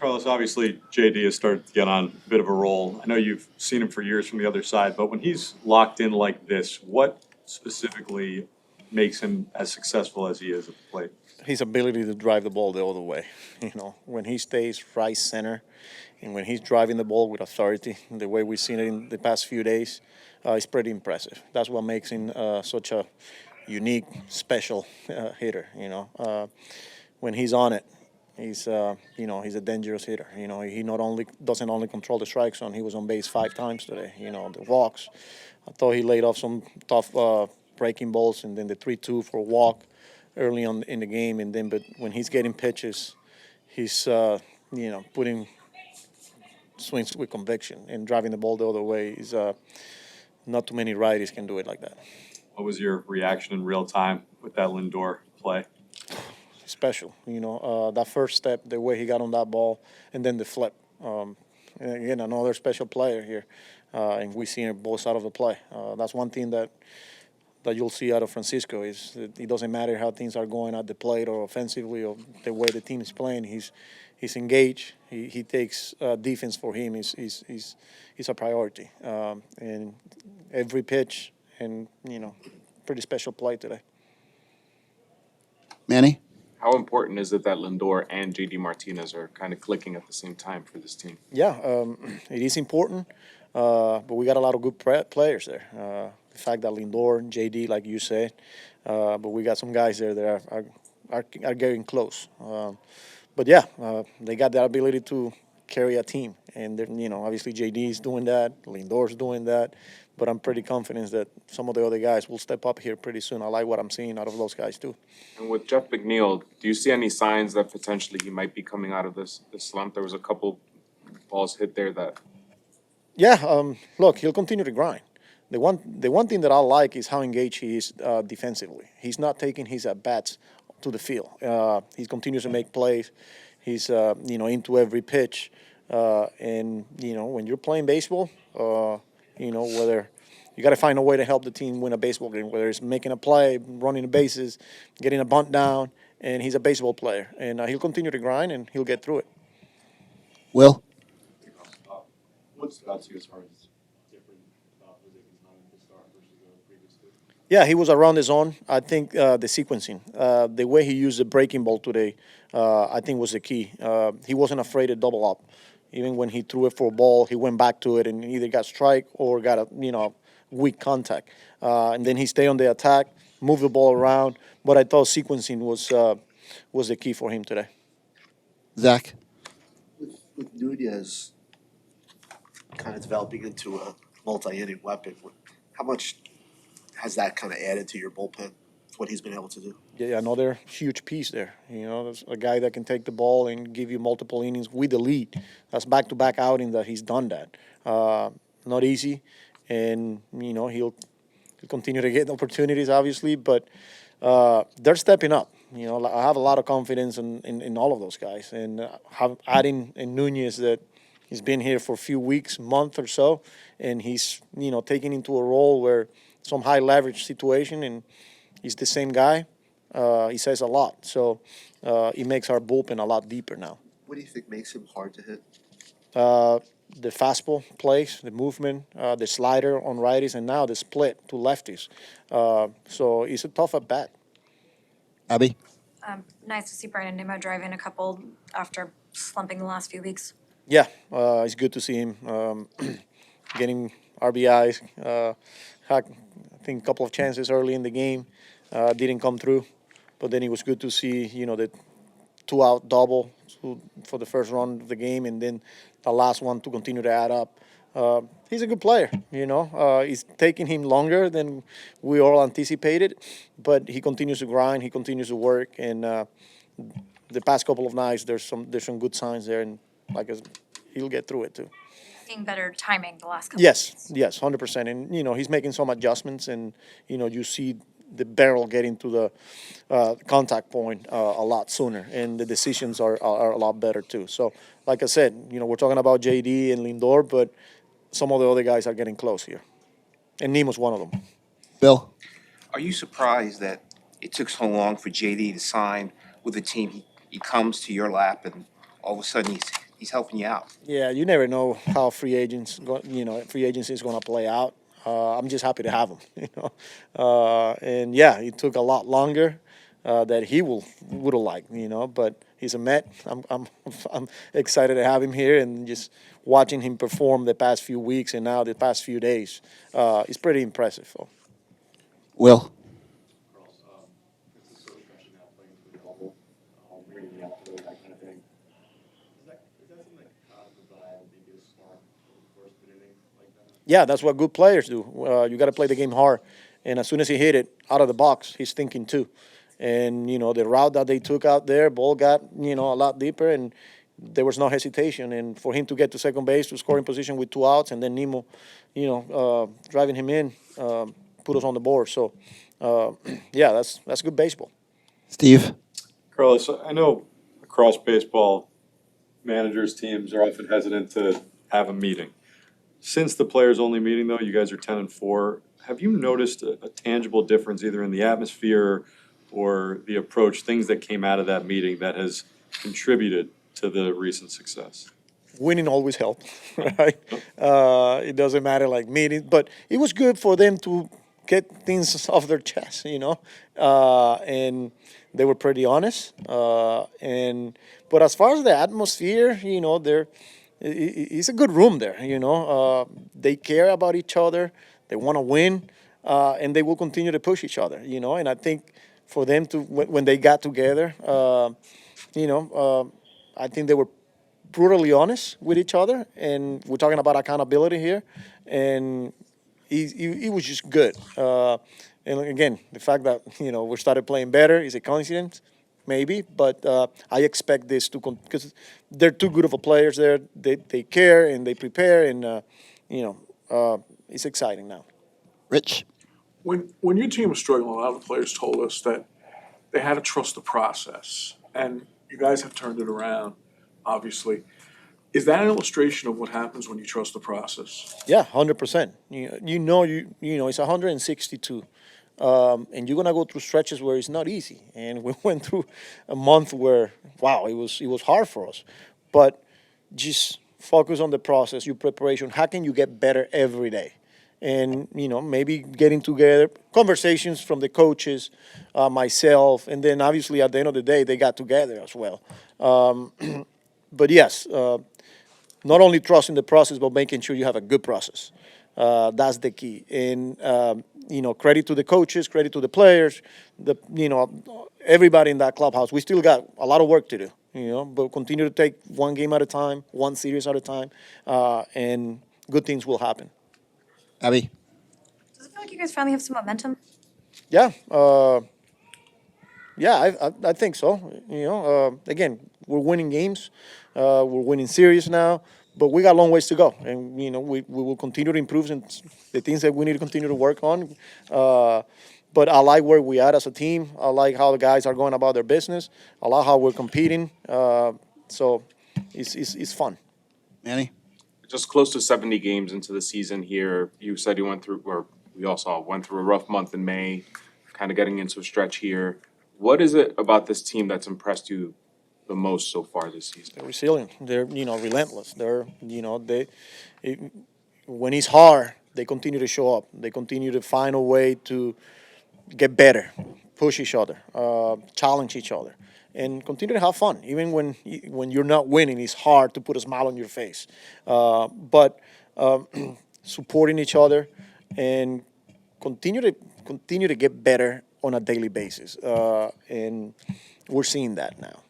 Carlos, obviously JD has started to get on a bit of a roll. I know you've seen him for years from the other side, but when he's locked in like this, what specifically makes him as successful as he is at the plate? His ability to drive the ball the other way. When he stays right center and when he's driving the ball with authority, the way we've seen it in the past few days, it's pretty impressive. That's what makes him such a unique, special hitter. When he's on it, he's he's a dangerous hitter. He not only doesn't only control the strike zone. He was on base 5 times today. The walks. I thought he laid off some tough breaking balls, and then the 3-2 for a walk early on in the game. But when he's getting pitches, he's putting swings with conviction and driving the ball the other way. Is not too many righties can do it like that. What was your reaction in real time with that Lindor play? Special, that first step, the way he got on that ball, and then the flip. And again, another special player here, and we see it both sides of the play. That's one thing that you'll see out of Francisco is that it doesn't matter how things are going at the plate or offensively or the way the team is playing. He's engaged. He takes defense for him is a priority, and every pitch and pretty special play today. Manny? How important is it that Lindor and JD Martinez are kind of clicking at the same time for this team? Yeah, it is important, but we got a lot of good players there. The fact that Lindor and JD, like you said, but we got some guys there that are getting close. But yeah, they got that ability to carry a team, and obviously JD is doing that, Lindor's doing that. But I'm pretty confident that some of the other guys will step up here pretty soon. I like what I'm seeing out of those guys too. And with Jeff McNeil, do you see any signs that potentially he might be coming out of this slump? There was a couple balls hit there that. Yeah, look, he'll continue to grind. The one thing that I like is how engaged he is defensively. He's not taking his at-bats to the field. He continues to make plays. He's into every pitch. And when you're playing baseball, whether you got to find a way to help the team win a baseball game, whether it's making a play, running the bases, getting a bunt down, and he's a baseball player. And he'll continue to grind, and he'll get through it. Will? What stood out to you as far as different about Jose Gonzalez to start versus the previous two? Yeah, he was around the zone. I think the sequencing, the way he used the breaking ball today, I think was the key. He wasn't afraid to double up. Even when he threw it for a ball, he went back to it and either got strike or got a weak contact. And then he stayed on the attack, moved the ball around. But I thought sequencing was the key for him today. Zach? With Nunez kind of developing into a multi-inning weapon, how much has that kind of added to your bullpen, what he's been able to do? Yeah, another huge piece there. There's a guy that can take the ball and give you multiple innings with the lead. That's back-to-back outing that he's done that. Not easy, and he'll continue to get opportunities, obviously, but they're stepping up. I have a lot of confidence in all of those guys, and adding in Nunez that he's been here for a few weeks, month or so, and he's taking into a role where some high leverage situation, and he's the same guy. He says a lot, so it makes our bullpen a lot deeper now. What do you think makes him hard to hit? The fastball plays, the movement, the slider on righties, and now the split to lefties. So it's a tough at bat. Abby? Nice to see Brandon Nimmo drive in a couple after slumping the last few weeks. Yeah, it's good to see him getting RBIs. Had, I think, a couple of chances early in the game, didn't come through. But then it was good to see, the 2-out double for the first run of the game, and then the last one to continue to add up. He's a good player, It's taking him longer than we all anticipated, but he continues to grind, he continues to work, and the past couple of nights there's some good signs there, and he'll get through it too. Seeing better timing the last couple Yes, of days. yes, 100%, and he's making some adjustments, and you see the barrel getting to the contact point a lot sooner, and the decisions are a lot better too. So, like I said, we're talking about JD and Lindor, but some of the other guys are getting close here, and Nemo's one of them. Bill? Are you surprised that it took so long for JD to sign with the team? He comes to your lap, and all of a sudden he's helping you out. Yeah, you never know how free agency is going to play out. I'm just happy to have him, and yeah, it took a lot longer that he would have liked, but he's a Met. I'm excited to have him here, and just watching him perform the past few weeks and now the past few days, it's pretty impressive. So. Will. Yeah, that's what good players do. You got to play the game hard, and as soon as he hit it out of the box, he's thinking too. And the route that they took out there, ball got a lot deeper, and there was no hesitation. And for him to get to second base to scoring position with 2 outs, and then Nemo, driving him in, put us on the board. So, yeah, that's good baseball. Steve. Carlos, I know across baseball, managers, teams are often hesitant to have a meeting. Since the players-only meeting, though, you guys are 10-4. Have you noticed a tangible difference either in the atmosphere or the approach, things that came out of that meeting that has contributed to the recent success? Winning always helps, right? It doesn't matter like meetings, but it was good for them to get things off their chest, and they were pretty honest. But as far as the atmosphere, it's a good room there. They care about each other, they want to win, and they will continue to push each other. And I think for them to when they got together, I think they were brutally honest with each other, and we're talking about accountability here, and it was just good. And again, the fact that we started playing better is a coincidence, maybe, but I expect this to because they're too good of a players there. They care and they prepare, and it's exciting now. Rich. When your team was struggling, a lot of the players told us that they had to trust the process, and you guys have turned it around, obviously. Is that an illustration of what happens when you trust the process? Yeah, 100%. It's 162, and you're gonna go through stretches where it's not easy. And we went through a month where, wow, it was hard for us. But just focus on the process, your preparation. How can you get better every day? And maybe getting together, conversations from the coaches, myself, and then obviously at the end of the day they got together as well. But yes. Not only trusting the process, but making sure you have a good process. That's the key. And credit to the coaches, credit to the players, everybody in that clubhouse. We still got a lot of work to do. But continue to take one game at a time, one series at a time, and good things will happen. Abby. Does it feel like you guys finally have some momentum? Yeah. I think so. Again, we're winning games. We're winning series now, but we got a long ways to go. And, we will continue to improve the things that we need to continue to work on. But I like where we are as a team. I like how the guys are going about their business. I like how we're competing. So it's fun. Manny. Just close to 70 games into the season here. You said you went through, or we all saw, went through a rough month in May, kind of getting into a stretch here. What is it about this team that's impressed you the most so far this season? They're resilient. They're relentless. When it's hard, they continue to show up. They continue to find a way to get better, push each other, challenge each other, and continue to have fun. Even when you're not winning, it's hard to put a smile on your face. But supporting each other and continue to get better on a daily basis, and we're seeing that now.